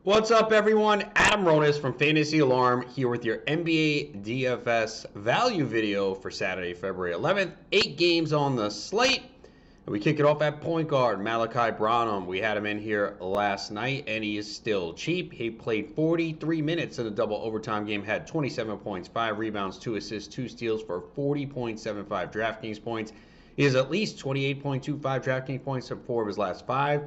What's up, everyone? Adam Ronis from Fantasy Alarm here with your NBA DFS value video for Saturday, February 11th. 8 games on the slate. And we kick it off at point guard, Malaki Branham. We had him in here last night, and he is still cheap. He played 43 minutes in a double overtime game, had 27 points, 5 rebounds, 2 assists, 2 steals for 40.75 DraftKings points. He has at least 28.25 DraftKings points in 4 of his last 5.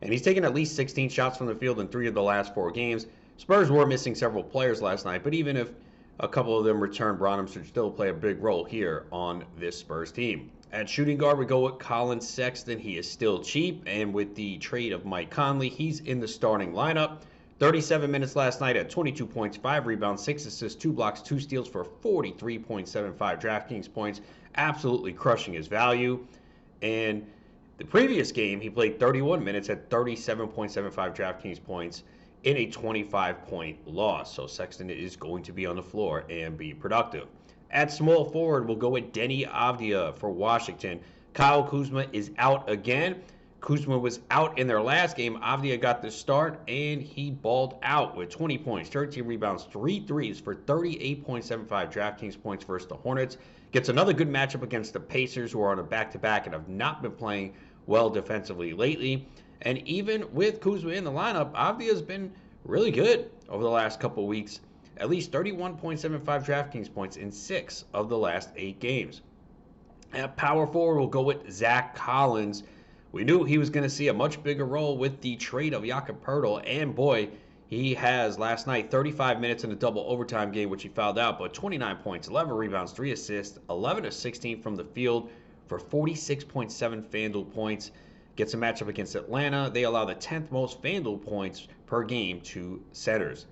And he's taken at least 16 shots from the field in 3 of the last 4 games. Spurs were missing several players last night, but even if a couple of them return, Branham should still play a big role here on this Spurs team. At shooting guard, we go with Collin Sexton. He is still cheap, and with the trade of Mike Conley, he's in the starting lineup. 37 minutes last night at 22 points, 5 rebounds, 6 assists, 2 blocks, 2 steals for 43.75 DraftKings points, absolutely crushing his value. And the previous game, he played 31 minutes at 37.75 DraftKings points in a 25-point loss. So Sexton is going to be on the floor and be productive. At small forward, we'll go with Deni Avdija for Washington. Kyle Kuzma is out again. Kuzma was out in their last game. Avdija got the start, and he balled out with 20 points, 13 rebounds, 3 threes for 38.75 DraftKings points versus the Hornets. Gets another good matchup against the Pacers, who are on a back-to-back and have not been playing well defensively lately. And even with Kuzma in the lineup, Avdija's been really good over the last couple of weeks. At least 31.75 DraftKings points in 6 of the last 8 games. At power forward, we'll go with Zach Collins. We knew he was going to see a much bigger role with the trade of Jakob Poeltl, and boy, he has last night 35 minutes in a double overtime game, which he fouled out, but 29 points, 11 rebounds, 3 assists, 11 of 16 from the field for 46.7 FanDuel points. Gets a matchup against Atlanta. They allow the 10th most FanDuel points per game to centers.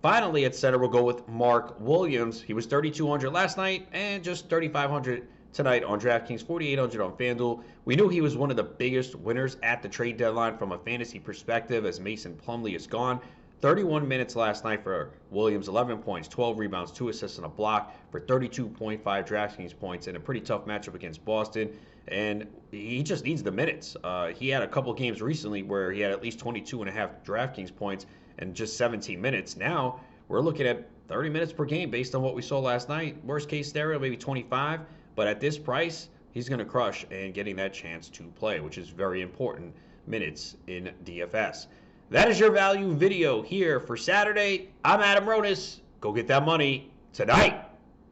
Finally, at center, we'll go with Mark Williams. He was 3,200 last night and just 3,500 tonight on DraftKings, 4,800 on FanDuel. We knew he was one of the biggest winners at the trade deadline from a fantasy perspective, as Mason Plumlee is gone. 31 minutes last night for Williams, 11 points, 12 rebounds, 2 assists, and a block for 32.5 DraftKings points in a pretty tough matchup against Boston. And he just needs the minutes. He had a couple games recently where he had at least 22.5 DraftKings points in just 17 minutes. Now we're looking at 30 minutes per game based on what we saw last night. Worst case scenario, maybe 25. But at this price, he's going to crush and getting that chance to play, which is very important minutes in DFS. That is your value video here for Saturday. I'm Adam Ronis. Go get that money tonight.